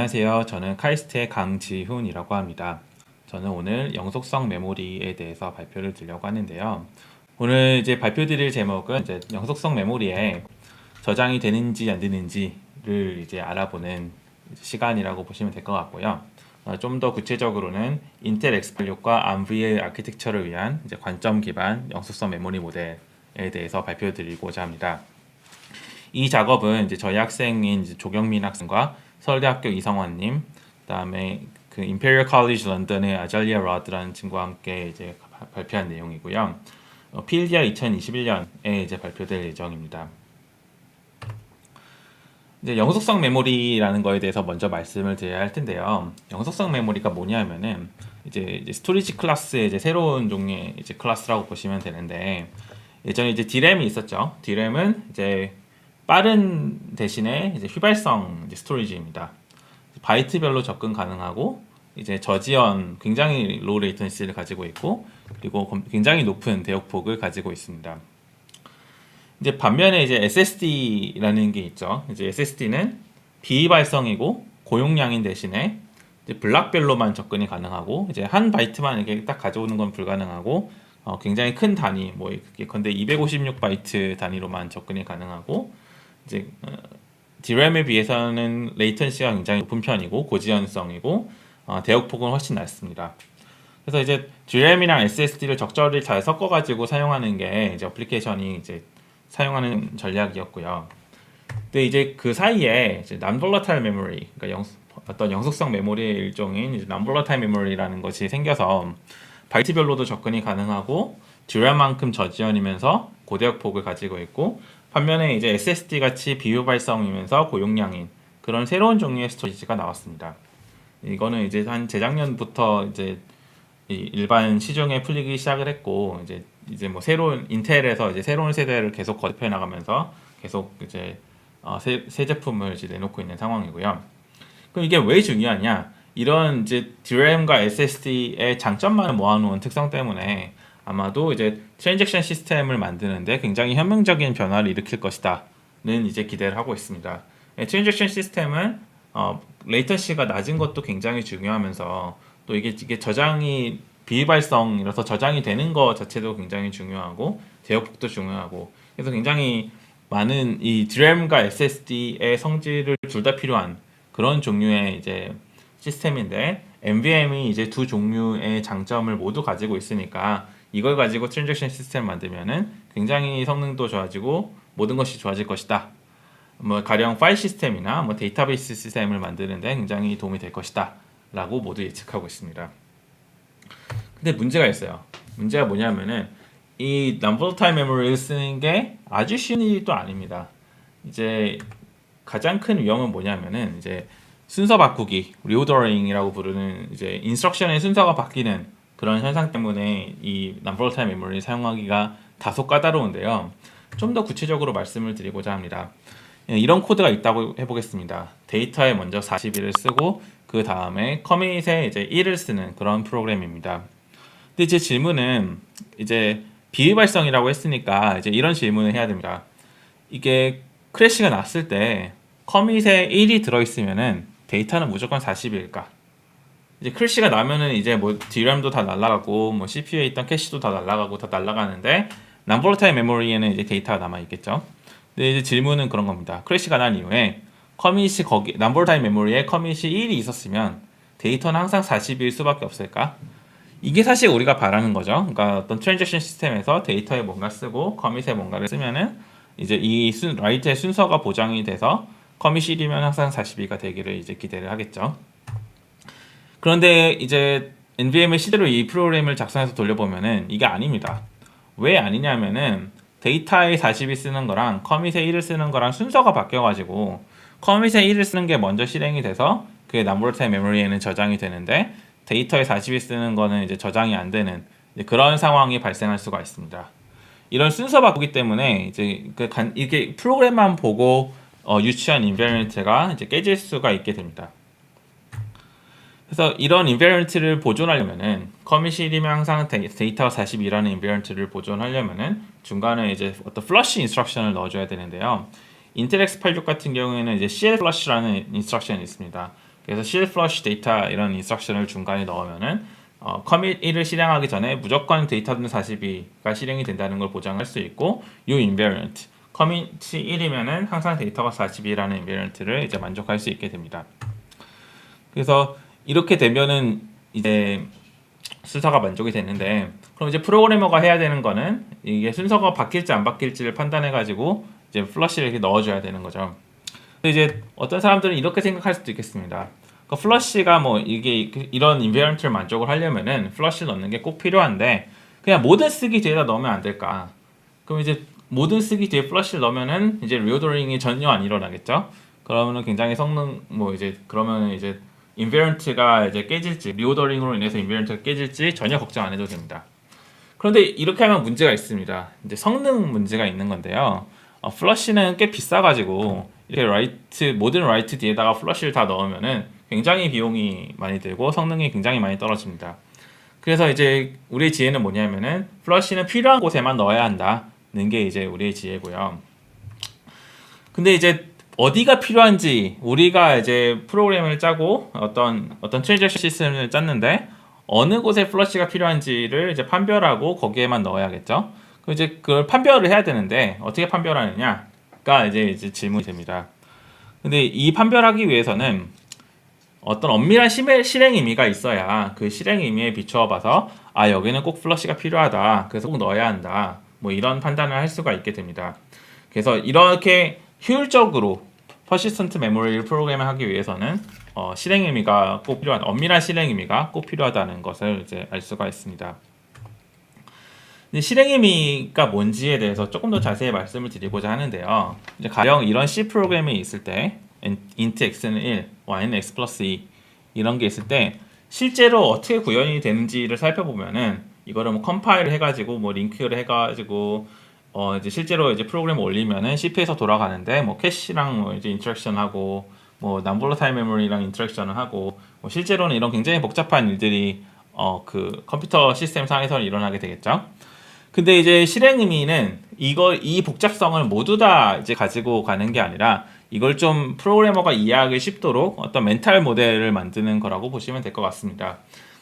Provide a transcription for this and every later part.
안녕하세요. 저는 카이스트의 강지훈이라고 합니다. 저는 오늘 영속성 메모리에 대해서 발표를 드리려고 하는데요. 오늘 이제 발표드릴 제목은 이제 영속성 메모리에 저장이 되는지 안 되는지를 이제 알아보는 시간이라고 보시면 될 것 같고요. 좀 더 구체적으로는 인텔 X86과 ARMV의 아키텍처를 위한 이제 관점 기반 영속성 메모리 모델에 대해서 발표드리고자 합니다. 이 작업은 이제 저희 학생인 이제 조경민 학생과 서울대학교 이성환님, 그다음에 그 임페리얼 칼리지 런던의 아잘리아 라드라는 친구와 함께 이제 발표한 내용이고요. 필드야 2021년에 이제 발표될 예정입니다. 이제 영속성 메모리라는 거에 대해서 먼저 말씀을 드려야 할 텐데요. 영속성 메모리가 뭐냐면은 이제 스토리지 클래스의 이제 새로운 종류의 이제 클래스라고 보시면 되는데, 예전에 이제 D램이 있었죠. D램은 이제 빠른 대신에 이제 휘발성 이제 스토리지입니다. 바이트별로 접근 가능하고 이제 저지연 굉장히 로우 레이턴시를 가지고 있고, 그리고 굉장히 높은 대역폭을 가지고 있습니다. 이제 반면에 이제 SSD라는 게 있죠. 이제 SSD는 비발성이고 고용량인 대신에 이제 블락별로만 접근이 가능하고, 이제 한 바이트만 이렇게 딱 가져오는 건 불가능하고, 굉장히 큰 단위, 뭐 예컨대 256바이트 단위로만 접근이 가능하고, 이제 DRAM에 비해서는 레이턴시가 굉장히 높은 편이고 고지연성이고, 대역폭은 훨씬 낮습니다. 그래서 이제 DRAM이랑 SSD를 적절히 잘 섞어가지고 사용하는 게 이제 어플리케이션이 이제 사용하는 전략이었고요. 근데 이제 그 사이에 이제 non-volatile memory, 그러니까 어떤 영속성 메모리의 일종인 이제 non-volatile memory라는 것이 생겨서 바이트별로도 접근이 가능하고 DRAM만큼 저지연이면서 고대역폭을 가지고 있고, 반면에 이제 SSD 같이 비효발성이면서 고용량인 그런 새로운 종류의 스토리지가 나왔습니다. 이거는 이제 한 재작년부터 이제 일반 시중에 풀리기 시작을 했고, 이제 뭐 새로운 인텔에서 이제 새로운 세대를 계속 거듭해 나가면서 계속 이제 새 제품을 이제 내놓고 있는 상황이고요. 그럼 이게 왜 중요하냐? 이런 이제 DRAM과 SSD의 장점만을 모아놓은 특성 때문에 아마도 이제 트랜잭션 시스템을 만드는데 굉장히 혁명적인 변화를 일으킬 것이다는 이제 기대를 하고 있습니다. 트랜잭션 시스템은 레이턴시가 낮은 것도 굉장히 중요하면서, 또 이게 저장이 비발성이라서 저장이 되는 것 자체도 굉장히 중요하고 대역폭도 중요하고, 그래서 굉장히 많은 이 DRAM과 SSD의 성질을 둘 다 필요한 그런 종류의 이제 시스템인데, NVM이 이제 두 종류의 장점을 모두 가지고 있으니까 이걸 가지고 트랜잭션 시스템 만들면은 굉장히 성능도 좋아지고 모든 것이 좋아질 것이다. 뭐 가령 파일 시스템이나 뭐 데이터베이스 시스템을 만드는데 굉장히 도움이 될 것이다 라고 모두 예측하고 있습니다. 근데 문제가 있어요. 문제가 뭐냐면은 이 non-volatile memory를 쓰는 게 아주 쉬운 일이 또 아닙니다. 이제 가장 큰 위험은 뭐냐면은 이제 순서 바꾸기, 리오더링이라고 부르는 이제 인스트럭션의 순서가 바뀌는 그런 현상 때문에 이 non-volatile memory를 사용하기가 다소 까다로운데요. 좀 더 구체적으로 말씀을 드리고자 합니다. 이런 코드가 있다고 해보겠습니다. 데이터에 먼저 41을 쓰고 그 다음에 커밋에 이제 1을 쓰는 그런 프로그램입니다. 근데 제 질문은 이제 비발성이라고 했으니까 이제 이런 질문을 해야 됩니다. 이게 크래시가 났을 때 커밋에 1이 들어있으면은 데이터는 무조건 40일까? 이제 크래시가 나면은 이제 뭐 DRAM도 다 날아가고 뭐 CPU에 있던 캐시도 다 날아가고 다 날아가는데 non-volatile memory에는 이제 데이터가 남아 있겠죠. 근데 이제 질문은 그런 겁니다. 크래시가 난 이후에 커밋이 거기 non-volatile memory에 커밋이 1이 있었으면 데이터는 항상 40일 수밖에 없을까? 이게 사실 우리가 바라는 거죠. 그러니까 어떤 트랜잭션 시스템에서 데이터에 뭔가 쓰고 커밋에 뭔가를 쓰면은 이제 이 라이트의 순서가 보장이 돼서 커밋이 1이면 항상 40일가 되기를 이제 기대를 하겠죠. 그런데 이제 NVM의 시대로 이 프로그램을 작성해서 돌려보면은 이게 아닙니다. 왜 아니냐면은 데이터에 40일 쓰는 거랑 커밋에 1을 쓰는 거랑 순서가 바뀌어가지고 커밋에 1을 쓰는 게 먼저 실행이 돼서 그게 non-volatile memory에는 저장이 되는데, 데이터에 40일 쓰는 거는 이제 저장이 안 되는 그런 상황이 발생할 수가 있습니다. 이런 순서 바꾸기 때문에 이제 이게 프로그램만 보고 유추한 인베리언트가 이제 깨질 수가 있게 됩니다. 그래서 이런 인베리언트를 보존하려면은 커밋이 1이면 항상 데이터가 42라는 인베리언트를 보존하려면은 중간에 이제 어떤 플러시 인스트럭션을 넣어줘야 되는데요. 인텔 X86 같은 경우에는 이제 CL 플러시라는 인스트럭션이 있습니다. 그래서 shield flush 데이터 이런 인스트럭션을 중간에 넣으면은 commit 1을 실행하기 전에 무조건 데이터는 42가 실행이 된다는 걸 보장할 수 있고 이 invariant commit 1이면은 항상 데이터가 42라는 invariant를 이제 만족할 수 있게 됩니다. 그래서 이렇게 되면은 이제 순서가 만족이 되는데 그럼 이제 프로그래머가 해야 되는 거는 이게 순서가 바뀔지 안 바뀔지를 판단해 가지고 이제 플러시를 이렇게 넣어줘야 되는 거죠. 근데 이제 어떤 사람들은 이렇게 생각할 수도 있겠습니다. 그 플러시가 뭐 이게 이런 인베런트를 만족을 하려면은 플러시를 넣는 게 꼭 필요한데 그냥 모든 쓰기 뒤에다 넣으면 안 될까? 그럼 이제 모든 쓰기 뒤에 플러시를 넣으면은 이제 리오더링이 전혀 안 일어나겠죠? 그러면은 굉장히 성능 뭐 이제 그러면은 이제 인베런트가 이제 깨질지 리오더링으로 인해서 인베런트가 깨질지 전혀 걱정 안 해도 됩니다. 그런데 이렇게 하면 문제가 있습니다. 이제 성능 문제가 있는 건데요. 플러시는 꽤 비싸가지고 이렇게 라이트 모든 라이트 뒤에다가 플러시를 다 넣으면은 굉장히 비용이 많이 들고 성능이 굉장히 많이 떨어집니다. 그래서 이제 우리의 지혜는 뭐냐면은 플러시는 필요한 곳에만 넣어야 한다는 게 이제 우리의 지혜고요. 근데 이제 어디가 필요한지 우리가 이제 프로그램을 짜고 어떤 트랜잭션 시스템을 짰는데 어느 곳에 플러시가 필요한지를 이제 판별하고 거기에만 넣어야겠죠. 그럼 이제 그걸 판별을 해야 되는데 어떻게 판별하느냐가 이제 질문이 됩니다. 근데 이 판별하기 위해서는 어떤 엄밀한 실행 의미가 있어야 그 실행 의미에 비추어 봐서 아 여기는 꼭 플러시가 필요하다. 그래서 꼭 넣어야 한다. 뭐 이런 판단을 할 수가 있게 됩니다. 그래서 이렇게 효율적으로 퍼시스턴트 메모리를 프로그램을 하기 위해서는 실행 의미가 꼭 필요한 엄밀한 실행 의미가 꼭 필요하다는 것을 이제 알 수가 있습니다. 실행 의미가 뭔지에 대해서 조금 더 자세히 말씀을 드리고자 하는데요. 이제 가령 이런 C 프로그램이 있을 때 int x는 1, y는 x 플러스 2 이런 게 있을 때 실제로 어떻게 구현이 되는지를 살펴보면은 이거를 뭐 컴파일을 해가지고 뭐 링크를 해가지고 이제 실제로 이제 프로그램을 올리면은 CPU에서 돌아가는데 뭐 캐시랑 뭐 이제 인터랙션 하고 뭐 non-volatile memory랑 인터랙션을 하고 뭐 실제로는 이런 굉장히 복잡한 일들이 그 컴퓨터 시스템 상에서 일어나게 되겠죠. 근데 이제 실행 의미는 이 복잡성을 모두 다 이제 가지고 가는 게 아니라 이걸 좀 프로그래머가 이해하기 쉽도록 어떤 멘탈 모델을 만드는 거라고 보시면 될 것 같습니다.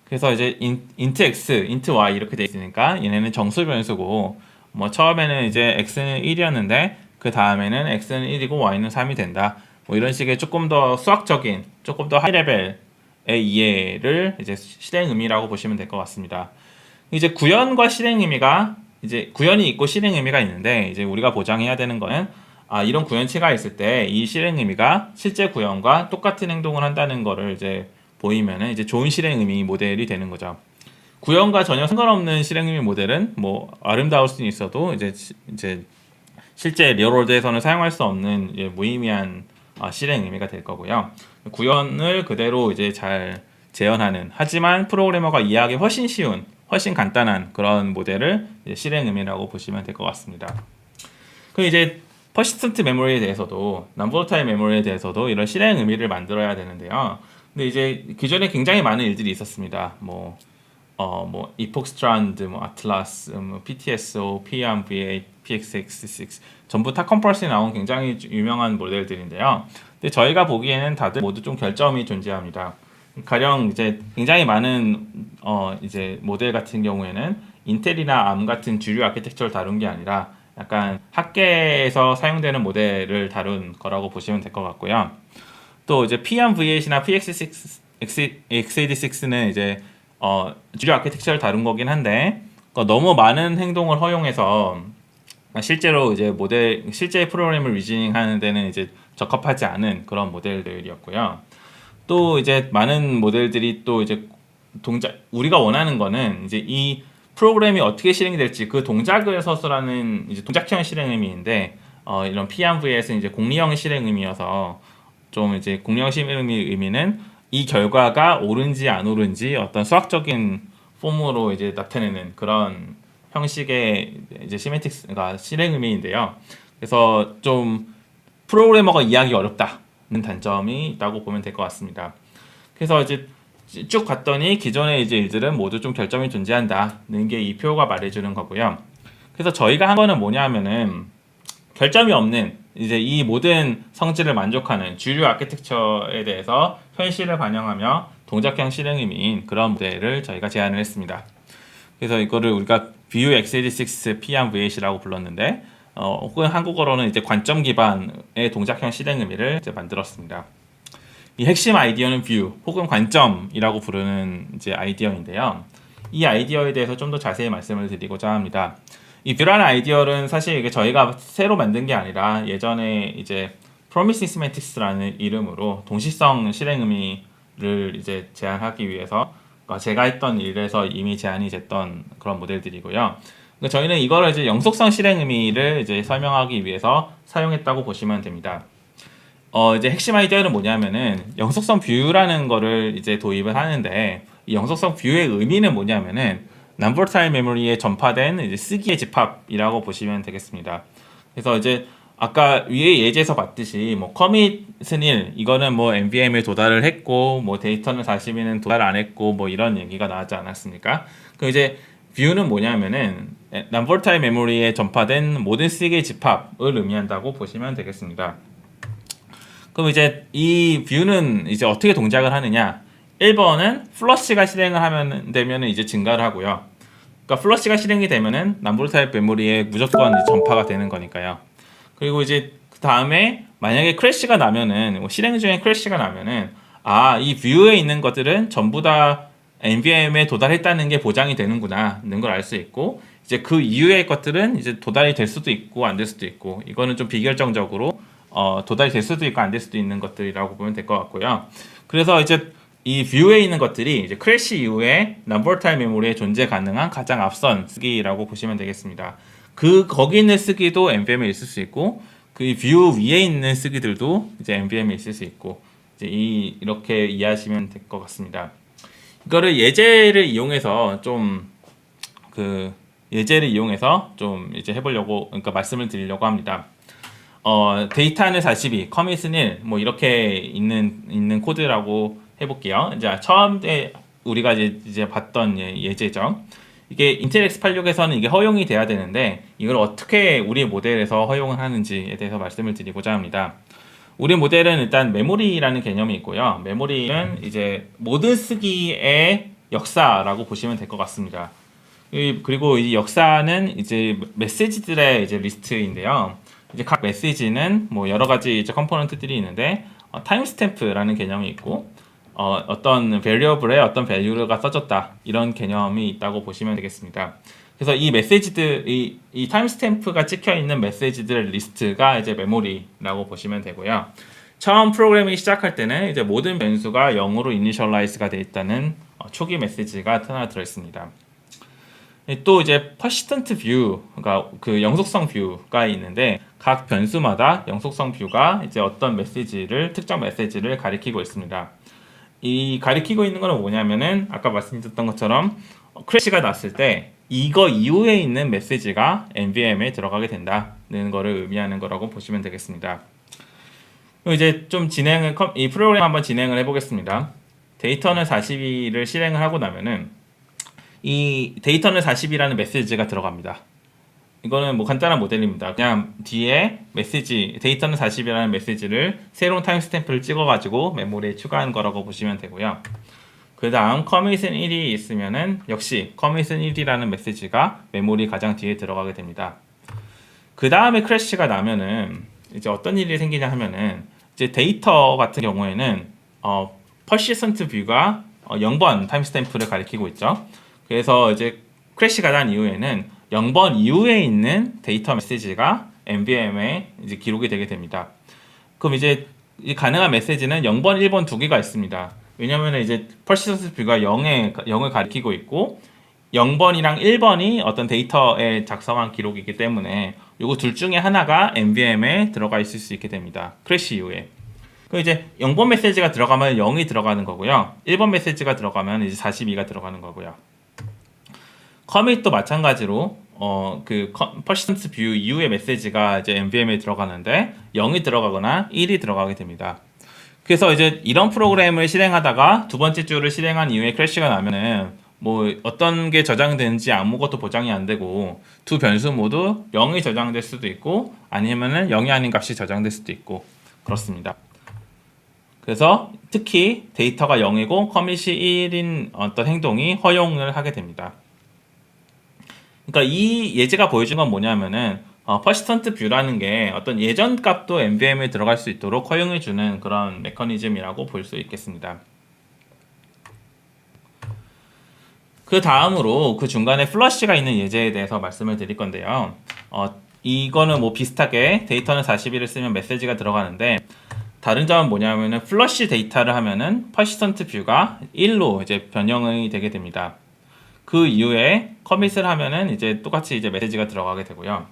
그래서 이제 int x, int y 이렇게 돼 있으니까 얘네는 정수 변수고 뭐 처음에는 이제 x는 1이었는데 그 다음에는 x는 1이고 y는 3이 된다. 뭐 이런 식의 조금 더 수학적인, 조금 더 하이 레벨의 이해를 이제 실행 의미라고 보시면 될 것 같습니다. 이제 구현과 실행 의미가 이제 구현이 있고 실행 의미가 있는데 이제 우리가 보장해야 되는 거는 이런 구현체가 있을 때 이 실행 의미가 실제 구현과 똑같은 행동을 한다는 거를 이제 보이면은 이제 좋은 실행 의미 모델이 되는 거죠. 구현과 전혀 상관없는 실행 의미 모델은 뭐 아름다울 수는 있어도 이제 실제 리얼월드에서는 사용할 수 없는 무의미한 실행 의미가 될 거고요. 구현을 그대로 이제 잘 재현하는 하지만 프로그래머가 이해하기 훨씬 쉬운 훨씬 간단한 그런 모델을 실행 의미라고 보시면 될 것 같습니다. 그럼 이제 퍼시스턴트 메모리에 대해서도 non-volatile 메모리에 대해서도 이런 실행 의미를 만들어야 되는데요. 근데 이제 기존에 굉장히 많은 일들이 있었습니다. 뭐 epoch strand, 뭐 atlas, PTSO, PMV8, PXX6 전부 타 컴퍼스에 나온 굉장히 유명한 모델들인데요. 근데 저희가 보기에는 다들 모두 좀 결점이 존재합니다. 가령 이제 굉장히 많은 이제 모델 같은 경우에는 인텔이나 암 같은 주류 아키텍처를 다룬 게 아니라 약간 학계에서 사용되는 모델을 다룬 거라고 보시면 될 것 같고요. 또 이제 PMV8이나 PX86는 이제 주류 아키텍처를 다룬 거긴 한데 너무 많은 행동을 허용해서 실제로 이제 실제 프로그램을 리즈닝 하는 데는 이제 적합하지 않은 그런 모델들이었고요. 또 이제 많은 모델들이 또 이제 우리가 원하는 거는 이제 이 프로그램이 어떻게 실행이 될지 그 동작을 서술하는 이제 동작형 실행 의미인데 이런 PMV에서 이제 공리형 실행 의미여서 좀 이제 공리형 실행 의미는 이 결과가 옳은지 안 옳은지 어떤 수학적인 폼으로 이제 나타내는 그런 형식의 이제 시멘틱스가 실행 의미인데요. 그래서 좀 프로그래머가 이해하기 어렵다는 단점이 있다고 보면 될 것 같습니다. 그래서 이제 쭉 갔더니 기존의 이제 일들은 모두 좀 결점이 존재한다는 게 이 표가 말해주는 거고요. 그래서 저희가 한 거는 뭐냐 하면은 결점이 없는 이제 이 모든 성질을 만족하는 주류 아키텍처에 대해서 현실을 반영하며 동작형 실행 의미인 그런 모델을 저희가 제안을 했습니다. 그래서 이거를 우리가 Vue x86 P1v8이라고 불렀는데 혹은 한국어로는 이제 관점 기반의 동작형 실행 의미를 이제 만들었습니다. 이 핵심 아이디어는 Vue 혹은 관점이라고 부르는 이제 아이디어인데요. 이 아이디어에 대해서 좀 더 자세히 말씀을 드리고자 합니다. 이 Vue라는 아이디어는 사실 이게 저희가 새로 만든 게 아니라 예전에 이제 Promising Semantics라는 이름으로 동시성 실행 의미를 이제 제안하기 위해서 제가 했던 일에서 이미 제안이 됐던 그런 모델들이고요. 저희는 이거를 이제 영속성 실행 의미를 이제 설명하기 위해서 사용했다고 보시면 됩니다. 이제 핵심 아이디어는 뭐냐면은 영속성 뷰라는 거를 이제 도입을 하는데 이 영속성 뷰의 의미는 뭐냐면은 non-volatile 메모리에 전파된 이제 쓰기의 집합이라고 보시면 되겠습니다. 그래서 이제 아까 위에 예제에서 봤듯이 뭐 커밋은 1 이거는 뭐 NVM에 도달을 했고 뭐 데이터는 40일은 도달 안 했고 뭐 이런 얘기가 나왔지 않았습니까? 그 이제 뷰는 뭐냐면은 non-volatile 메모리에 전파된 모든 쓰기의 집합을 의미한다고 보시면 되겠습니다. 그럼 이제 이 뷰는 이제 어떻게 동작을 하느냐? 1번은 플러시가 실행을 하면 되면은 이제 증가를 하고요. 그러니까 플러시가 실행이 되면은 non-volatile 메모리에 무조건 전파가 되는 거니까요. 그리고 이제 그 다음에 만약에 크래시가 나면은 실행 중에 크래시가 나면은 이 뷰에 있는 것들은 전부 다 NVM에 도달했다는 게 보장이 되는구나는 걸 알 수 있고 이제 그 이후의 것들은 이제 도달이 될 수도 있고 안 될 수도 있고 이거는 좀 비결정적으로 도달이 될 수도 있고 안 될 수도 있는 것들이라고 보면 될 것 같고요. 그래서 이제 이 뷰에 있는 것들이 이제 크래시 이후에 non-volatile 메모리에 존재 가능한 가장 앞선 쓰기라고 보시면 되겠습니다. 거기 있는 쓰기도 NVM에 있을 수 있고 그 뷰 위에 있는 쓰기들도 이제 NVM에 있을 수 있고 이제 이렇게 이해하시면 될 것 같습니다. 이거를 예제를 이용해서 좀 이제 해보려고 그러니까 말씀을 드리려고 합니다. 데이터는 42, 커밋은 1, 뭐 이렇게 있는 코드라고 해볼게요. 이제 처음에 우리가 이제 봤던 예제죠. 이게 인텔 x86에서는 이게 허용이 돼야 되는데 이걸 어떻게 우리 모델에서 허용을 하는지에 대해서 말씀을 드리고자 합니다. 우리 모델은 일단 메모리라는 개념이 있고요. 메모리는 이제 모든 쓰기의 역사라고 보시면 될 것 같습니다. 그리고 이 역사는 이제 메시지들의 이제 리스트인데요. 이제 각 메시지는 뭐 여러 가지 이제 컴포넌트들이 있는데 타임스탬프라는 개념이 있고 어떤 variable에 어떤 value가 써졌다 이런 개념이 있다고 보시면 되겠습니다. 그래서 이 메시지들 이 타임스탬프가 찍혀 있는 메시지들의 리스트가 이제 메모리라고 보시면 되고요. 처음 프로그래밍이 시작할 때는 이제 모든 변수가 0으로 이니셜라이즈가 되어 있다는 초기 메시지가 하나 들어 있습니다. 또 이제 persistent view가 그 영속성 뷰가 있는데 각 변수마다 영속성 뷰가 이제 어떤 특정 메시지를 가리키고 있습니다. 이 가리키고 있는 거는 뭐냐면은 아까 말씀드렸던 것처럼 크래시가 났을 때 이거 이후에 있는 메시지가 NVM에 들어가게 된다는 거를 의미하는 거라고 보시면 되겠습니다. 그럼 이제 좀 이 프로그램 한번 진행을 해보겠습니다. 데이터는 42를 실행을 하고 나면은 이 데이터는 40이라는 메시지가 들어갑니다. 이거는 뭐 간단한 모델입니다. 그냥 뒤에 데이터는 40이라는 메시지를 새로운 타임스탬프를 찍어가지고 메모리에 추가한 거라고 보시면 되고요. 그 다음 커밋은 1이 있으면은 역시 커밋은 1이라는 메시지가 메모리 가장 뒤에 들어가게 됩니다. 그 다음에 크래시가 나면은 이제 어떤 일이 생기냐 하면은 이제 데이터 같은 경우에는 persistent view가 0번 타임스탬프를 가리키고 있죠. 그래서 이제 크래시가 난 이후에는 0번 이후에 있는 데이터 메시지가 NVM에 이제 기록이 되게 됩니다. 그럼 이제 이 가능한 메시지는 0번, 1번 두 개가 있습니다. 왜냐면 이제 persistent view가 0을 가리키고 있고 0번이랑 1번이 어떤 데이터에 작성한 기록이기 때문에 이거 둘 중에 하나가 NVM에 들어가 있을 수 있게 됩니다. 크래시 이후에. 그럼 이제 0번 메시지가 들어가면 0이 들어가는 거고요. 1번 메시지가 들어가면 이제 42가 들어가는 거고요. 커밋도 마찬가지로 그 persistent view 이후의 메시지가 이제 NVM에 들어가는데 0이 들어가거나 1이 들어가게 됩니다. 그래서 이제 이런 프로그램을 실행하다가 두 번째 줄을 실행한 이후에 크래시가 나면은 뭐 어떤 게 저장되는지 아무것도 보장이 안 되고 두 변수 모두 0이 저장될 수도 있고 아니면은 0이 아닌 값이 저장될 수도 있고 그렇습니다. 그래서 특히 데이터가 0이고 커밋이 1인 어떤 행동이 허용을 하게 됩니다. 그러니까 이 예제가 보여준 건 뭐냐면은 퍼시스턴트 뷰라는 게 어떤 예전 값도 MVM에 들어갈 수 있도록 허용해주는 그런 메커니즘이라고 볼 수 있겠습니다. 그 다음으로 그 중간에 플러시가 있는 예제에 대해서 말씀을 드릴 건데요. 이거는 뭐 비슷하게 데이터는 41을 쓰면 메시지가 들어가는데 다른 점은 뭐냐면은 플러시 데이터를 하면은 퍼시스턴트 뷰가 1로 이제 변형이 되게 됩니다. 그 이후에 커밋을 하면은 이제 똑같이 이제 메시지가 들어가게 되고요.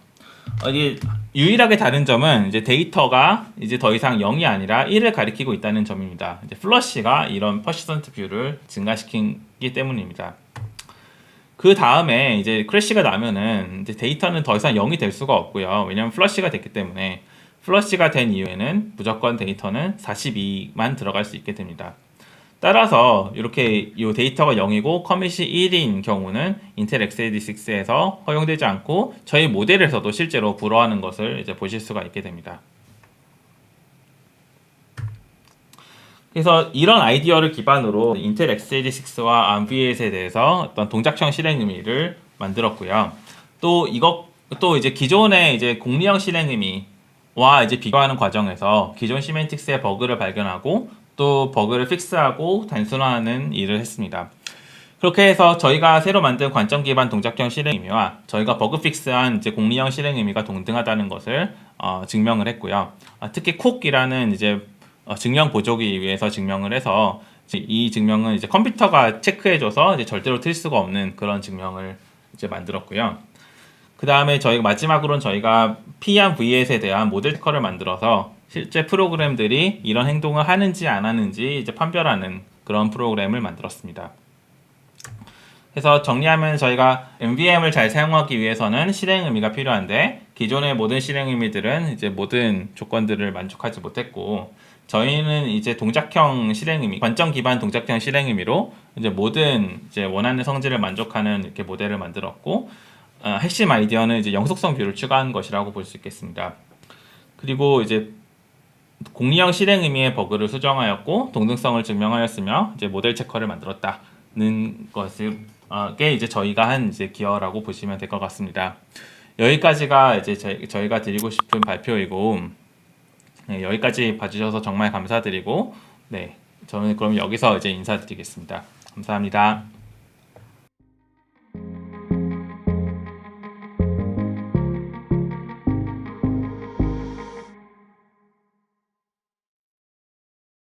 이게 유일하게 다른 점은 이제 데이터가 이제 더 이상 0이 아니라 1을 가리키고 있다는 점입니다. 이제 플러시가 이런 퍼시스턴트 뷰를 증가시키기 때문입니다. 그 다음에 이제 크래시가 나면은 이제 데이터는 더 이상 0이 될 수가 없고요. 왜냐면 플러시가 됐기 때문에 플러시가 된 이후에는 무조건 데이터는 42만 들어갈 수 있게 됩니다. 따라서 이렇게 이 데이터가 0이고 커밋이 1인 경우는 인텔 x86에서 허용되지 않고 저희 모델에서도 실제로 불허하는 것을 이제 보실 수가 있게 됩니다. 그래서 이런 아이디어를 기반으로 인텔 x86와 ARMVS에 대해서 어떤 동작형 실행 의미를 만들었고요. 또 이제 기존의 이제 공리형 실행 의미와 이제 비교하는 과정에서 기존 시멘틱스의 버그를 발견하고 또 버그를 픽스하고 단순화하는 일을 했습니다. 그렇게 해서 저희가 새로 만든 관점 기반 동작형 실행 의미와 저희가 버그 픽스한 이제 공리형 실행 의미가 동등하다는 것을 증명을 했고요. 특히 콕이라는 이제 증명 보조기 위해서 증명을 해서 이 증명은 이제 컴퓨터가 체크해줘서 이제 절대로 틀 수가 없는 그런 증명을 이제 만들었고요. 그 다음에 마지막으로는 저희가 P한 VS에 대한 모델 체커를 만들어서 실제 프로그램들이 이런 행동을 하는지 안 하는지 이제 판별하는 그런 프로그램을 만들었습니다. 그래서 정리하면 저희가 MVM을 잘 사용하기 위해서는 실행 의미가 필요한데 기존의 모든 실행 의미들은 이제 모든 조건들을 만족하지 못했고 저희는 이제 동작형 실행 의미, 관점 기반 동작형 실행 의미로 이제 모든 이제 원하는 성질을 만족하는 이렇게 모델을 만들었고 핵심 아이디어는 이제 영속성 뷰를 추가한 것이라고 볼 수 있겠습니다. 그리고 이제 공리형 실행 의미의 버그를 수정하였고 동등성을 증명하였으며 이제 모델 체커를 만들었다는 것을 게 이제 저희가 한 이제 기여라고 보시면 될 것 같습니다. 여기까지가 이제 저희가 드리고 싶은 발표이고 네, 여기까지 봐주셔서 정말 감사드리고 네, 저는 그럼 여기서 이제 인사드리겠습니다. 감사합니다.